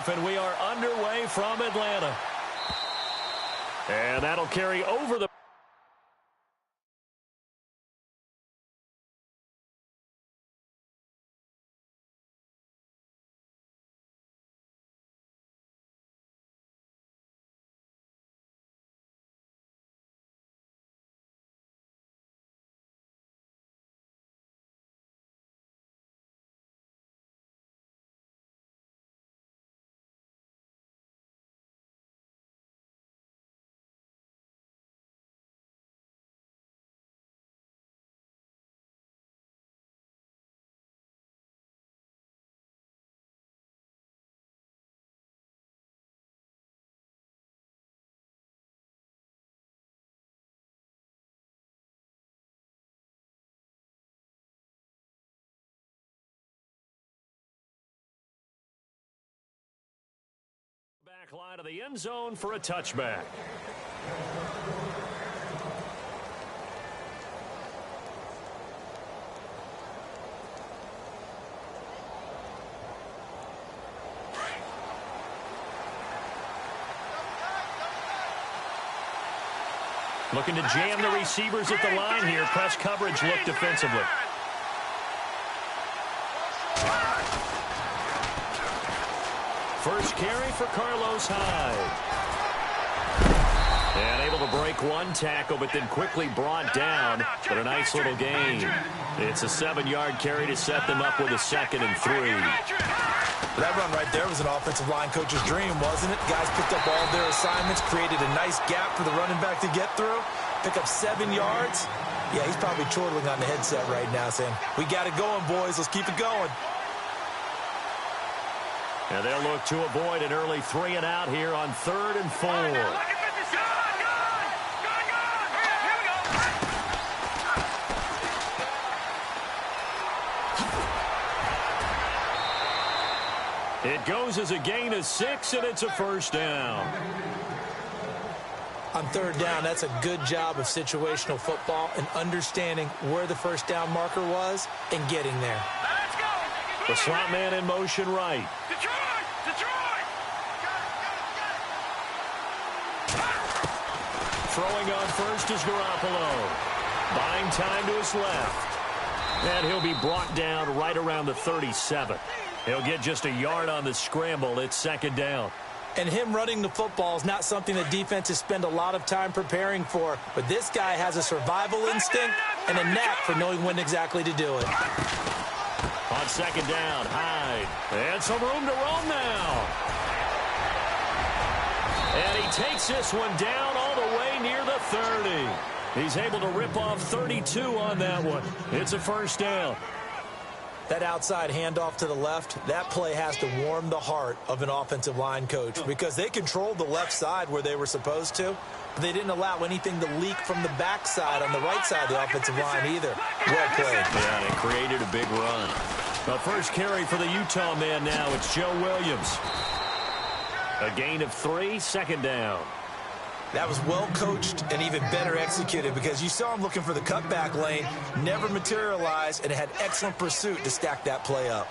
kickoff, and we are underway from Atlanta. And that'll carry over the... Back line of the end zone for a touchback. Looking to jam the receivers at the line here. Press coverage look defensively. First carry for Carlos Hyde. And able to break one tackle, but then quickly brought down. But a nice little gain. It's a 7-yard carry to set them up with a 2nd and 3. That run right there was an offensive line coach's dream, wasn't it? Guys picked up all of their assignments, created a nice gap for the running back to get through, pick up 7 yards. Yeah, he's probably chortling on the headset right now saying, we got it going, boys. Let's keep it going. And they'll look to avoid an early 3 and out here on 3rd and 4. It goes as a gain of 6, and it's a first down. On 3rd down, that's a good job of situational football and understanding where the first down marker was and getting there. The slot man in motion right. Throwing on first is Garoppolo. Buying time to his left. And he'll be brought down right around the 37. He'll get just a yard on the scramble. It's 2nd down. And him running the football is not something that defenses spend a lot of time preparing for. But this guy has a survival instinct and a knack for knowing when exactly to do it. On 2nd down, Hyde. And some room to roam now. And he takes this one down all the way near the 30. He's able to rip off 32 on that one. It's a first down. That outside handoff to the left, that play has to warm the heart of an offensive line coach because they controlled the left side where they were supposed to, but they didn't allow anything to leak from the backside on the right side of the offensive line either. Well played. Yeah, they created a big run. The first carry for the Utah man now, it's Joe Williams. A gain of 3, 2nd down. That was well coached and even better executed because you saw him looking for the cutback lane, never materialized, and had excellent pursuit to stack that play up.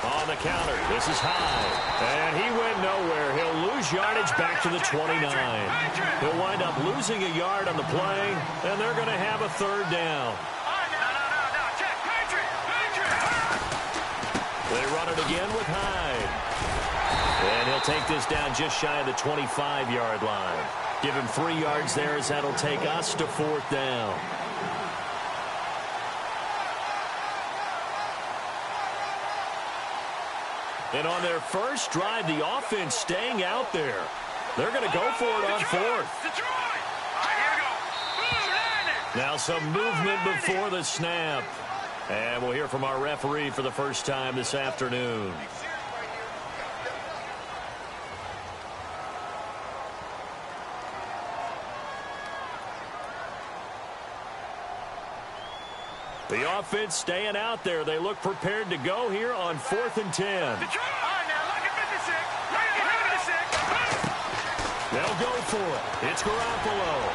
On the counter, this is Hyde. And he went nowhere. He'll lose yardage back to the 29. He'll wind up losing a yard on the play, and they're going to have a 3rd down. They run it again with Hyde. And he'll take this down just shy of the 25-yard line. Give him 3 yards there as that'll take us to 4th down. And on their first drive, the offense staying out there. They're going to go for it on 4th. Now some movement before the snap. And we'll hear from our referee for the first time this afternoon. The offense staying out there. They look prepared to go here on 4th and 10. They'll go for it. It's Garoppolo.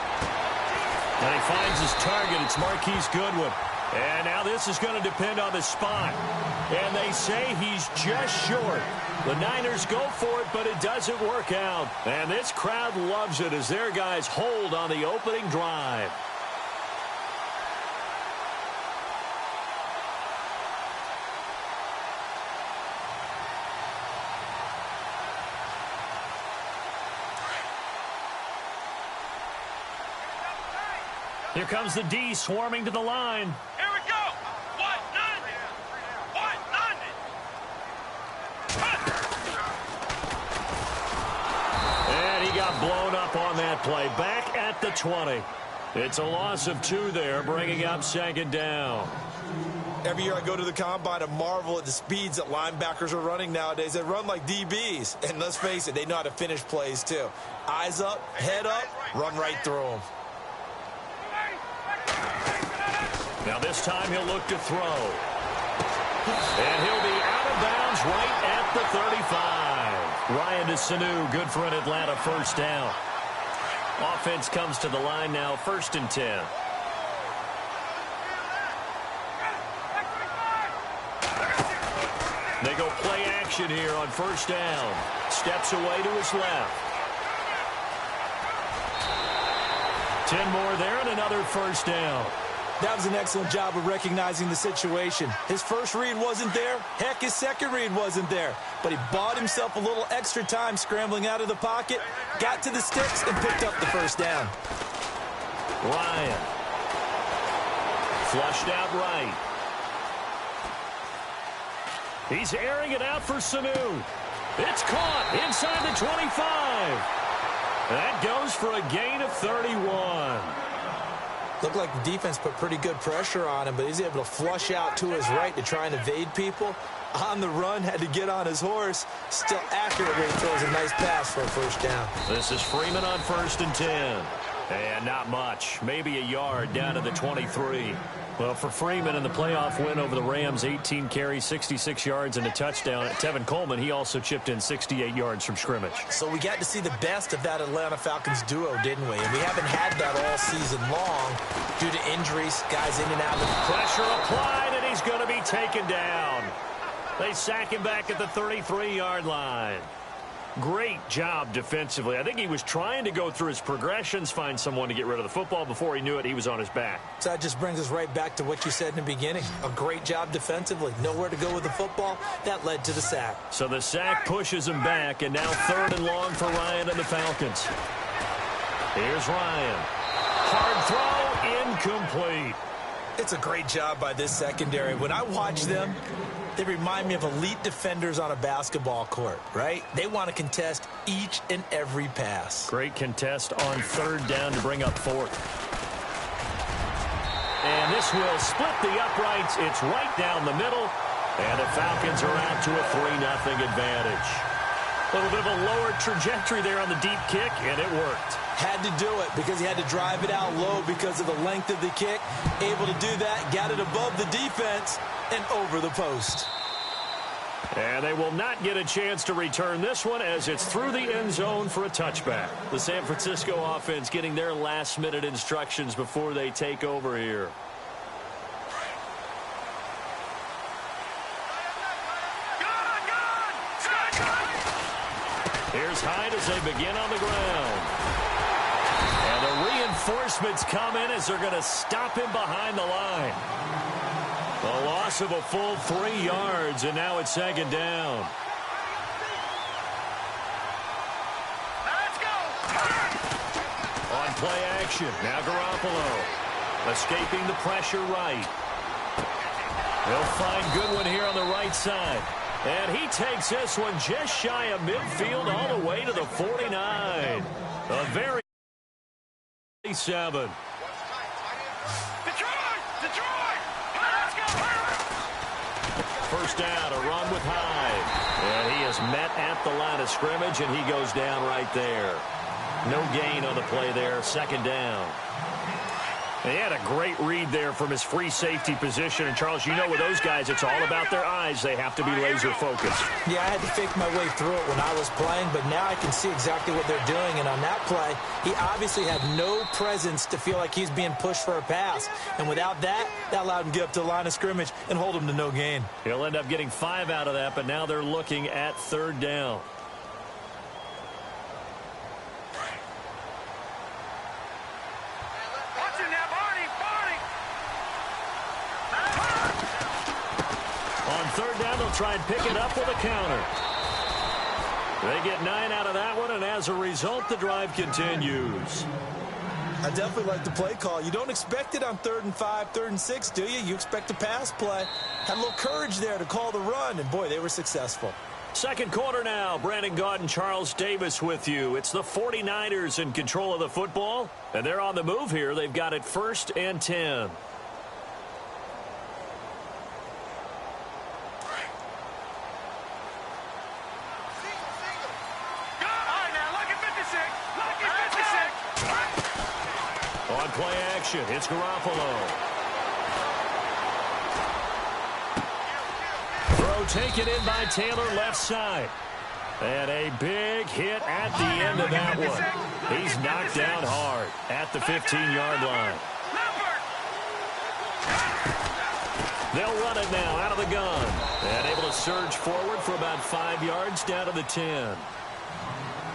And he finds his target. It's Marquise Goodwin. And now this is going to depend on the spot. And they say he's just short. The Niners go for it, but it doesn't work out. And this crowd loves it as their guys hold on the opening drive. Here comes the D swarming to the line. Here we go. What? None. What? None. And he got blown up on that play. Back at the 20. It's a loss of 2 there, bringing up second down. Every year I go to the combine and marvel at the speeds that linebackers are running nowadays. They run like DBs. And let's face it, they know how to finish plays too. Eyes up, head up, run right through them. Now this time he'll look to throw. And he'll be out of bounds right at the 35. Ryan to Sanu, good for an Atlanta first down. Offense comes to the line now, 1st and 10. They go play action here on 1st down. Steps away to his left. 10 more there and another 1st down. That was an excellent job of recognizing the situation. His first read wasn't there. Heck, his second read wasn't there. But he bought himself a little extra time scrambling out of the pocket, got to the sticks, and picked up the 1st down. Ryan. Flushed out right. He's airing it out for Sanu. It's caught inside the 25. That goes for a gain of 31. Looked like the defense put pretty good pressure on him, but he's able to flush out to his right to try and evade people. On the run, had to get on his horse. Still accurately throws a nice pass for a 1st down. This is Freeman on 1st and 10. And not much. Maybe a yard down to the 23. Well, for Freeman in the playoff win over the Rams, 18 carries, 66 yards, and a touchdown. Tevin Coleman, he also chipped in 68 yards from scrimmage. So we got to see the best of that Atlanta Falcons duo, didn't we? And we haven't had that all season long due to injuries, guys in and out of the pressure applied, and he's going to be taken down. They sack him back at the 33-yard line. Great job defensively. I think he was trying to go through his progressions, find someone to get rid of the football. Before he knew it, he was on his back. So that just brings us right back to what you said in the beginning. A great job defensively. Nowhere to go with the football. That led to the sack. So the sack pushes him back, and now 3rd and long for Ryan and the Falcons. Here's Ryan. Hard throw, incomplete. It's a great job by this secondary. When I watch them, they remind me of elite defenders on a basketball court, right? They want to contest each and every pass. Great contest on 3rd down to bring up 4th. And this will split the uprights. It's right down the middle. And the Falcons are out to a 3-0 advantage. A little bit of a lower trajectory there on the deep kick, and it worked. Had to do it because he had to drive it out low because of the length of the kick. Able to do that, got it above the defense and over the post. And they will not get a chance to return this one as it's through the end zone for a touchback. The San Francisco offense getting their last-minute instructions before they take over here. Here's Hyde as they begin on the ground. And the reinforcements come in as they're going to stop him behind the line. A loss of a full 3 yards, and now it's 2nd down. Let's go. On play action, now Garoppolo. Escaping the pressure right. They'll find Goodwin here on the right side. And he takes this one just shy of midfield all the way to the 49. A very 7. First down, a run with Hyde. And he is met at the line of scrimmage, and he goes down right there. No gain on the play there, 2nd down. He had a great read there from his free safety position. And, Charles, you know with those guys, it's all about their eyes. They have to be laser-focused. Yeah, I had to fake my way through it when I was playing, but now I can see exactly what they're doing. And on that play, he obviously had no presence to feel like he's being pushed for a pass. And without that, that allowed him to get up to the line of scrimmage and hold him to no gain. He'll end up getting 5 out of that, but now they're looking at 3rd down. On 3rd down, they'll try and pick it up with a counter. They get 9 out of that one, and as a result, the drive continues. I definitely like the play call. You don't expect it on 3rd and 5, 3rd and 6, do you? You expect a pass play. Had a little courage there to call the run, and boy, they were successful. Second quarter now. Brandon Gaudin and Charles Davis with you. It's the 49ers in control of the football, and they're on the move here. They've got it 1st and 10. On play action, it's Garoppolo. Throw taken in by Taylor left side. And a big hit at the end of that one. He's knocked down hard at the 15-yard line. They'll run it now out of the gun. And able to surge forward for about 5 yards down to the 10.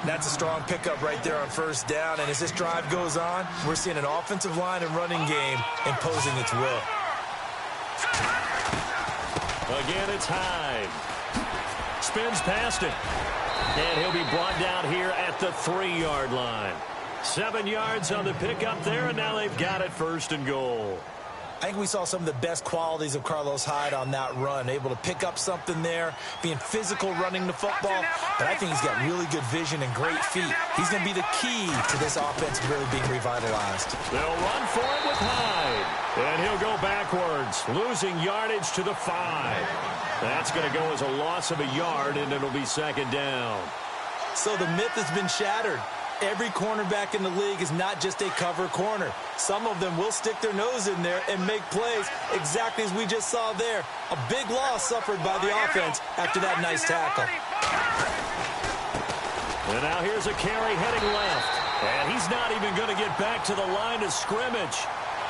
That's a strong pickup right there on 1st down. And as this drive goes on, we're seeing an offensive line and running game imposing its will. Again, it's Hyde. Spins past it. And he'll be brought down here at the 3-yard line. 7 yards on the pickup there, and now they've got it 1st and goal. I think we saw some of the best qualities of Carlos Hyde on that run. Able to pick up something there, being physical running the football. But I think he's got really good vision and great feet. He's going to be the key to this offense really being revitalized. They'll run for it with Hyde. And he'll go backwards, losing yardage to the 5. That's going to go as a loss of a yard, and it'll be 2nd down. So the myth has been shattered. Every cornerback in the league is not just a cover corner. Some of them will stick their nose in there and make plays exactly as we just saw there. A big loss suffered by the offense after that nice tackle. And now here's a carry heading left. And he's not even going to get back to the line of scrimmage.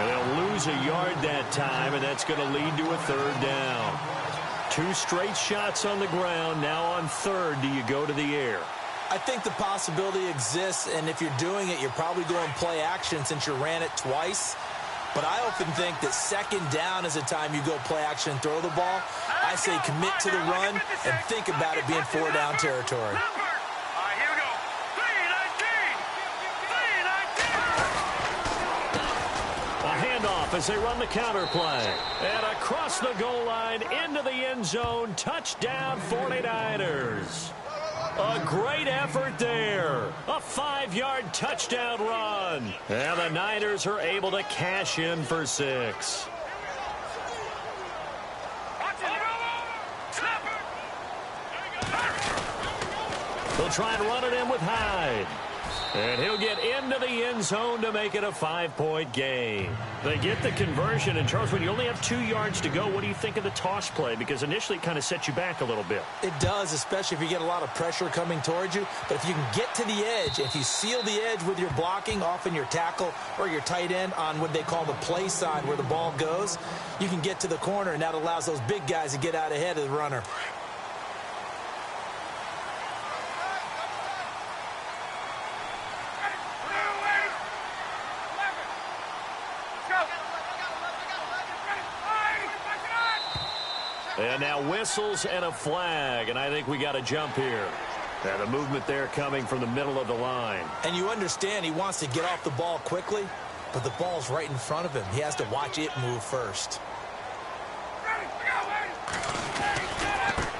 And they'll lose a yard that time, and that's going to lead to a 3rd down. 2 straight shots on the ground. Now on 3rd, do you go to the air? I think the possibility exists, and if you're doing it, you're probably going play action since you ran it twice. But I often think that 2nd down is a time you go play action and throw the ball. I say commit to the run and think about it being 4-down territory. Here we go. 3-19. A handoff as they run the counter play. And across the goal line into the end zone. Touchdown 49ers. A great effort there. A 5-yard touchdown run. And the Niners are able to cash in for 6. They'll try and run it in with Hyde. And he'll get into the end zone to make it a 5-point game. They get the conversion. And, Charles, when you only have 2 yards to go, what do you think of the toss play? Because initially it kind of sets you back a little bit. It does, especially if you get a lot of pressure coming towards you. But if you can get to the edge, if you seal the edge with your blocking, often your tackle or your tight end on what they call the play sign where the ball goes, you can get to the corner, and that allows those big guys to get out ahead of the runner. And now whistles and a flag, and I think we got a jump here. And the movement there coming from the middle of the line. And you understand he wants to get off the ball quickly, but the ball's right in front of him. He has to watch it move first.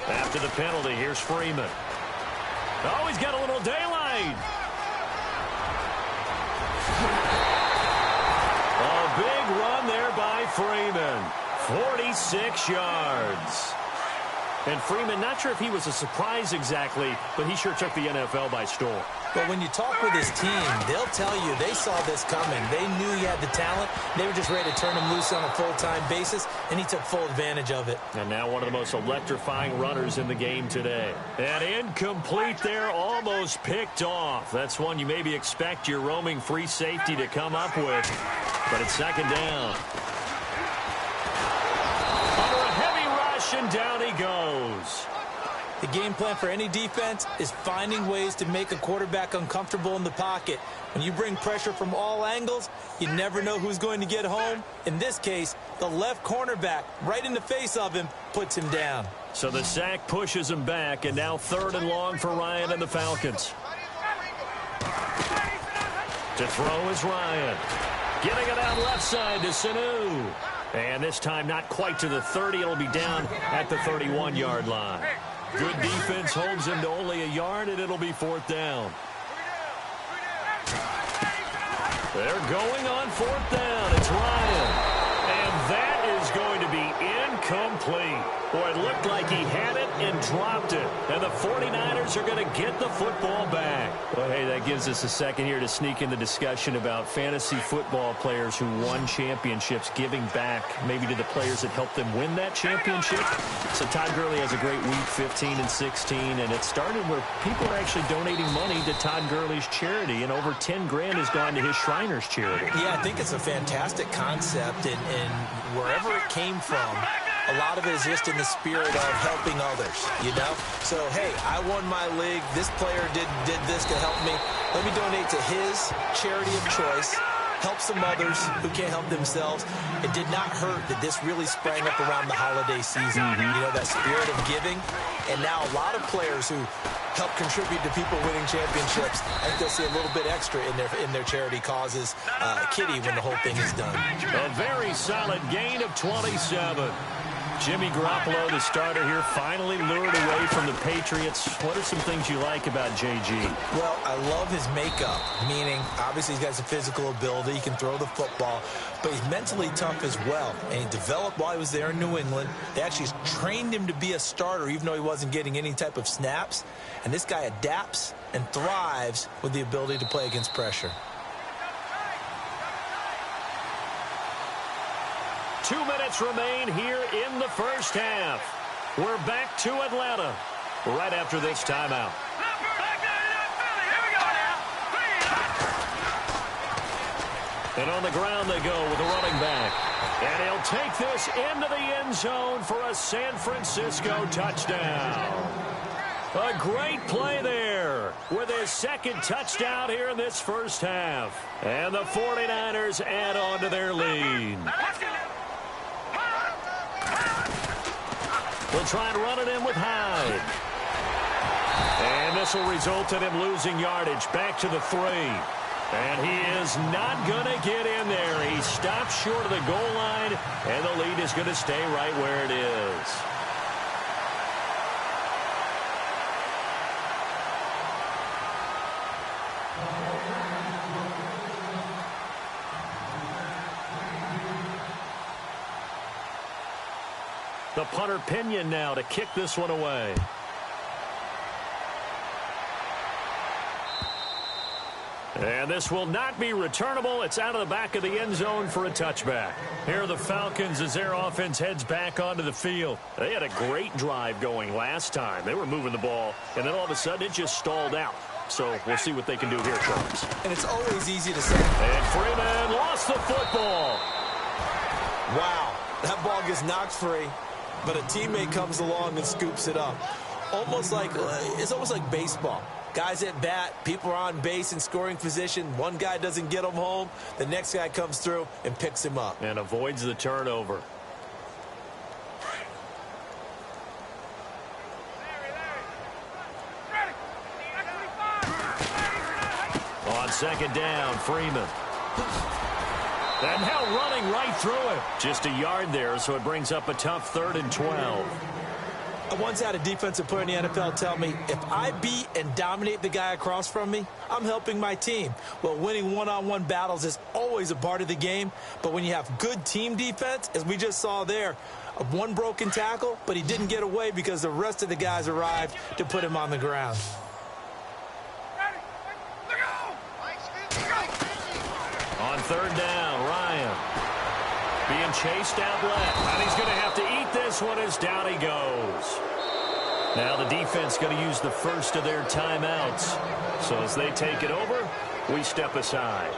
After the penalty, here's Freeman. Oh, he's got a little daylight. A big run there by Freeman. 46 yards. And Freeman, not sure if he was a surprise exactly, but he sure took the NFL by storm. But when you talk with his team, they'll tell you they saw this coming. They knew he had the talent. They were just ready to turn him loose on a full-time basis, and he took full advantage of it. And now one of the most electrifying runners in the game today. And incomplete there, almost picked off. That's one you maybe expect your roaming free safety to come up with. But it's second down. Under a heavy rush, and down he goes. The game plan for any defense is finding ways to make a quarterback uncomfortable in the pocket. When you bring pressure from all angles, you never know who's going to get home. In this case, the left cornerback, right in the face of him, puts him down. So the sack pushes him back, and now 3rd and long for Ryan and the Falcons. To throw is Ryan. Getting it out left side to Sanu. And this time not quite to the 30. It'll be down at the 31-yard line. Good defense holds him to only a yard, and it'll be 4th down. They're going on 4th down. It's Ryan. And that is going to be incomplete. Boy, it looked like he had it and dropped it. And the 49ers are going to get the football back. Well, hey, that gives us a second here to sneak in the discussion about fantasy football players who won championships, giving back maybe to the players that helped them win that championship. So Todd Gurley has a great week, 15 and 16, and it started where people are actually donating money to Todd Gurley's charity, and over 10 grand has gone to his Shriners charity. Yeah, I think it's a fantastic concept, and wherever it came from, a lot of it is just in the spirit of helping others, you know? So, hey, I won my league. This player did this to help me. Let me donate to his charity of choice, help some others who can't help themselves. It did not hurt that this really sprang up around the holiday season. You know, that spirit of giving. And now a lot of players who help contribute to people winning championships, I think they'll see a little bit extra in their charity causes, kitty, when the whole thing is done. A very solid gain of 27. Jimmy Garoppolo, the starter here, finally lured away from the Patriots. What are some things you like about JG? Well, I love his makeup, meaning obviously he's got some physical ability. He can throw the football, but he's mentally tough as well. And he developed while he was there in New England. They actually trained him to be a starter, even though he wasn't getting any type of snaps. And this guy adapts and thrives with the ability to play against pressure. 2 minutes remain here in the first half. We're back to Atlanta right after this timeout. And on the ground they go with a running back. And he'll take this into the end zone for a San Francisco touchdown. A great play there with his second touchdown here in this first half. And the 49ers add on to their lead. They'll try and run it in with Hyde. And this will result in him losing yardage back to the 3. And he is not going to get in there. He stops short of the goal line, and the lead is going to stay right where it is. The punter Pinion now to kick this one away. And this will not be returnable. It's out of the back of the end zone for a touchback. Here are the Falcons as their offense heads back onto the field. They had a great drive going last time. They were moving the ball, and then all of a sudden it just stalled out. So we'll see what they can do here, Charles. And it's always easy to say. And Freeman lost the football. Wow, that ball gets knocked free, but a teammate comes along and scoops it up. It's almost like baseball. Guys at bat, people are on base in scoring position. One guy doesn't get him home. The next guy comes through and picks him up. And avoids the turnover. On second down, Freeman. And now running right through it. Just a yard there, so it brings up a tough 3rd and 12. I once had a defensive player in the NFL tell me, if I beat and dominate the guy across from me, I'm helping my team. Well, winning one-on-one battles is always a part of the game, but when you have good team defense, as we just saw there, one broken tackle, but he didn't get away because the rest of the guys arrived to put him on the ground. On third down, Ryan being chased out left. And he's going to have to eat this one as down he goes. Now the defense going to use the first of their timeouts. So as they take it over, we step aside.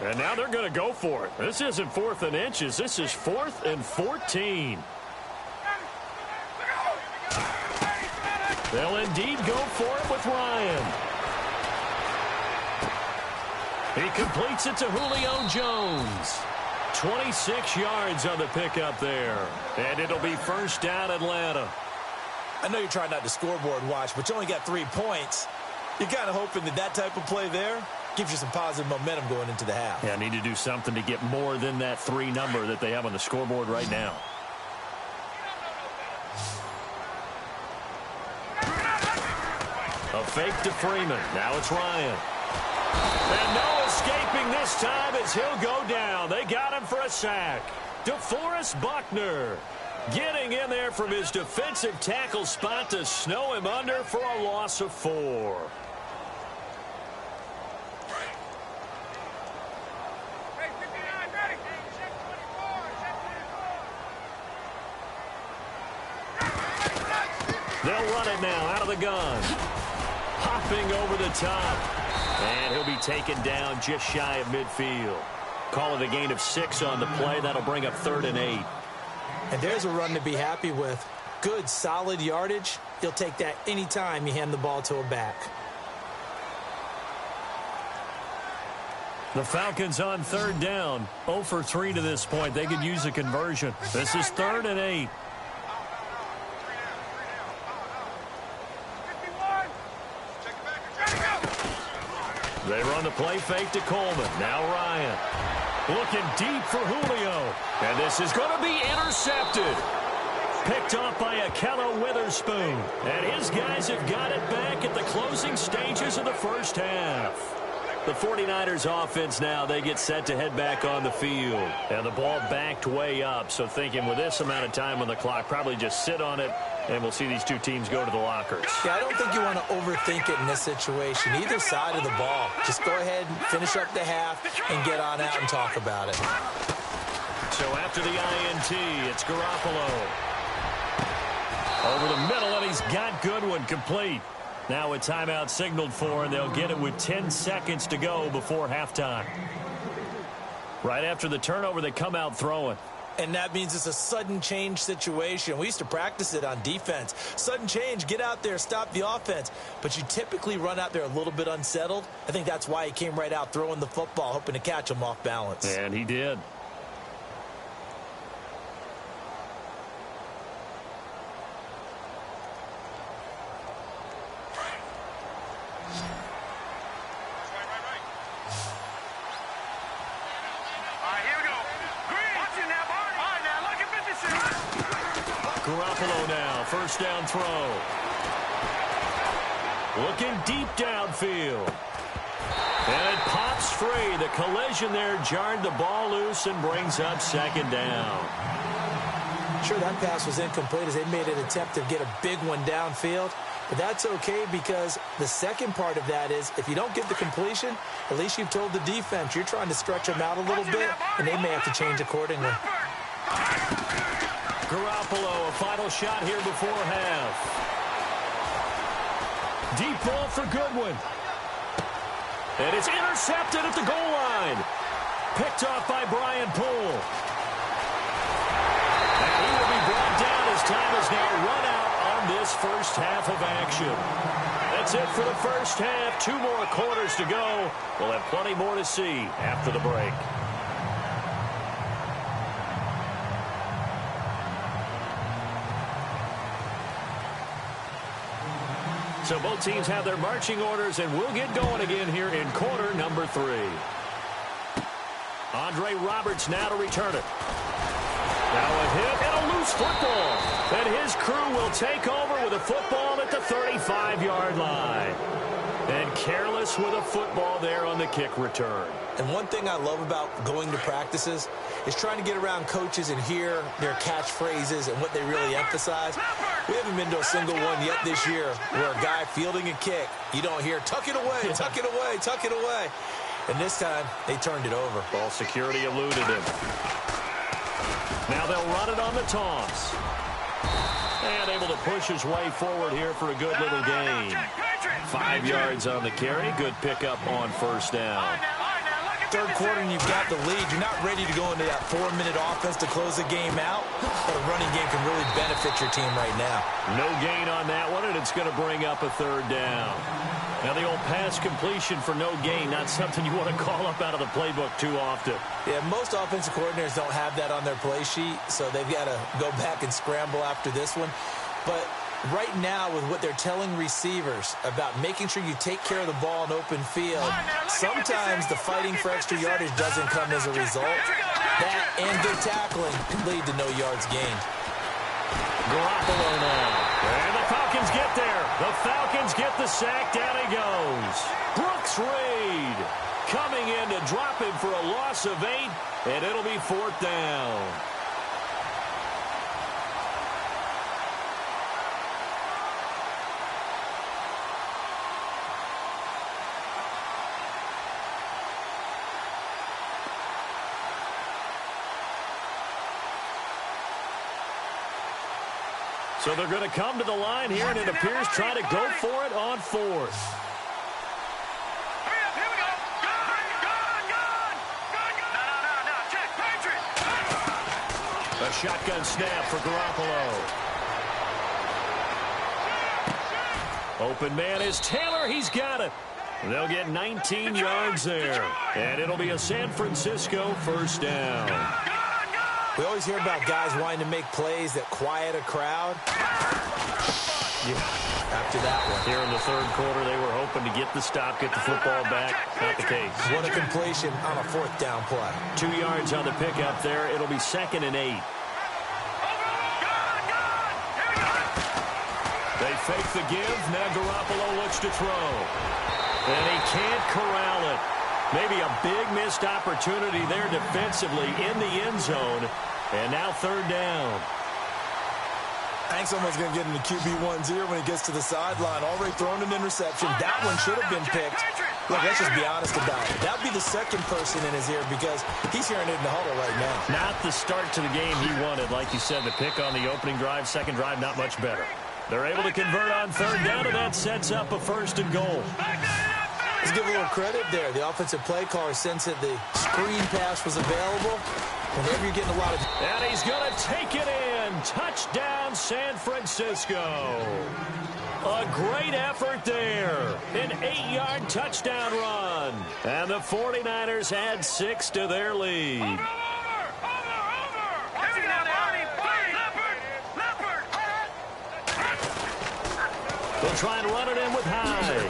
And now they're going to go for it. This isn't 4th and inches. This is 4th and 14. They'll indeed go for it with Ryan. He completes it to Julio Jones. 26 yards on the pickup there. And it'll be first down Atlanta. I know you're trying not to scoreboard watch, but you only got 3 points. You're kind of hoping that that type of play there gives you some positive momentum going into the half. Yeah, need to do something to get more than that 3 number that they have on the scoreboard right now. A fake to Freeman. Now it's Ryan. And no escaping this time as he'll go down. They got him for a sack. DeForest Buckner getting in there from his defensive tackle spot to snow him under for a loss of 4. They'll run it now out of the gun. Hopping over the top. And he'll be taken down just shy of midfield. Call it a gain of 6 on the play. That'll bring up 3rd and 8. And there's a run to be happy with. Good, solid yardage. You'll take that anytime you hand the ball to a back. The Falcons on 3rd down. 0 for 3 to this point. They could use a conversion. This is 3rd and 8. They run the play fake to Coleman. Now Ryan. Looking deep for Julio. And this is going to be intercepted. Picked off by Akello Witherspoon. And his guys have got it back at the closing stages of the first half. The 49ers offense now, they get set to head back on the field. And the ball backed way up. So thinking with this amount of time on the clock, probably just sit on it. And we'll see these 2 teams go to the lockers. Yeah, I don't think you want to overthink it in this situation. Either side of the ball. Just go ahead and finish up the half and get on out and talk about it. So after the INT, it's Garoppolo. Over the middle, and he's got Goodwin complete. Now a timeout signaled for, and they'll get it with 10 seconds to go before halftime. Right after the turnover, they come out throwing. And that means it's a sudden change situation. We used to practice it on defense. Sudden change, get out there, stop the offense. But you typically run out there a little bit unsettled. I think that's why he came right out throwing the football, hoping to catch him off balance. And he did. Garoppolo now, first down throw. Looking deep downfield. And it pops free. The collision there jarred the ball loose and brings up 2nd down. Sure, that pass was incomplete as they made an attempt to get a big one downfield. But that's okay because the second part of that is if you don't get the completion, at least you've told the defense you're trying to stretch them out a little bit, and they may have to change accordingly. Garoppolo, a final shot here before half. Deep ball for Goodwin. And it's intercepted at the goal line. Picked off by Brian Poole. And he will be brought down as time is now run out on this first half of action. That's it for the first half. 2 more quarters to go. We'll have plenty more to see after the break. So both teams have their marching orders, and we'll get going again here in quarter number 3. Andre Roberts now to return it. Now a hit and a loose football. And his crew will take over with a football at the 35-yard line. And careless with a football there on the kick return. And one thing I love about going to practices is trying to get around coaches and hear their catchphrases and what they really emphasize. We haven't been to a single one yet this year where a guy fielding a kick, you don't hear, tuck it away, tuck it away, tuck it away. And this time, they turned it over. Ball security eluded him. Now they'll run it on the toss. And able to push his way forward here for a good little gain. 5 yards on the carry. Good pickup on first down. Third quarter and you've got the lead. You're not ready to go into that 4-minute offense to close the game out. But a running game can really benefit your team right now. No gain on that one, and it's going to bring up a third down. Now the old pass completion for no gain, not something you want to call up out of the playbook too often. Yeah, most offensive coordinators don't have that on their play sheet, so they've got to go back and scramble after this one. But right now, with what they're telling receivers about making sure you take care of the ball in open field, sometimes the fighting for extra yardage doesn't come as a result. That and good tackling can lead to no yards gained. Garoppolo now. And the Falcons get there. The Falcons get the sack. Down he goes. Brooks Reed coming in to drop him for a loss of 8, and it'll be 4th down. So they're going to come to the line here, and it appears try to go for it on 4th. Hurry up, here we go. No. Check, Patriot. A shotgun snap for Garoppolo. Open man is Taylor. He's got it. They'll get 19 yards there. And it'll be a San Francisco first down. We always hear about guys wanting to make plays that quiet a crowd. Yeah, after that one. Here in the third quarter, they were hoping to get the stop, get the football back. Not the case. What a completion on a 4th down play. 2 yards on the pickup there. It'll be 2nd and 8. They fake the give. Now Garoppolo looks to throw. And he can't corral it. Maybe a big missed opportunity there defensively in the end zone. And now 3rd down. I think someone's going to get into QB1's ear when he gets to the sideline. Already thrown an interception. That one should have been picked. Look, let's just be honest about it. That would be the second person in his ear because he's hearing it in the huddle right now. Not the start to the game he wanted. Like you said, the pick on the opening drive, second drive, not much better. They're able to convert on 3rd down, and that sets up a 1st and goal. Let's give a little credit there. The offensive play caller sensed that the screen pass was available. Whenever you're getting a lot of... And he's going to take it in. Touchdown, San Francisco. A great effort there. An 8-yard touchdown run. And the 49ers add 6 to their lead. Over. They'll try and run it in with Hyde.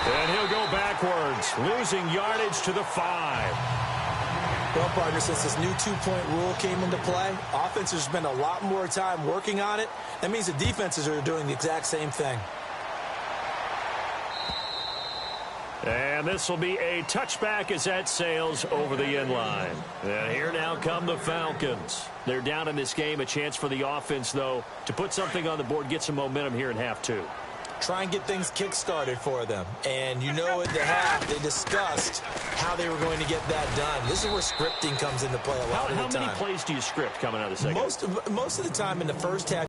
And he'll go backwards, losing yardage to the 5. Well, partner, since this new two-point rule came into play, offenses spend a lot more time working on it. That means the defenses are doing the exact same thing. And this will be a touchback as that sails over the end line. And here now come the Falcons. They're down in this game. A chance for the offense, though, to put something on the board, get some momentum here in half 2. Try and get things kick-started for them. And you know at the half, they discussed how they were going to get that done. This is where scripting comes into play a lot of the time. How many plays do you script coming out of the second? Most of the time in the first half,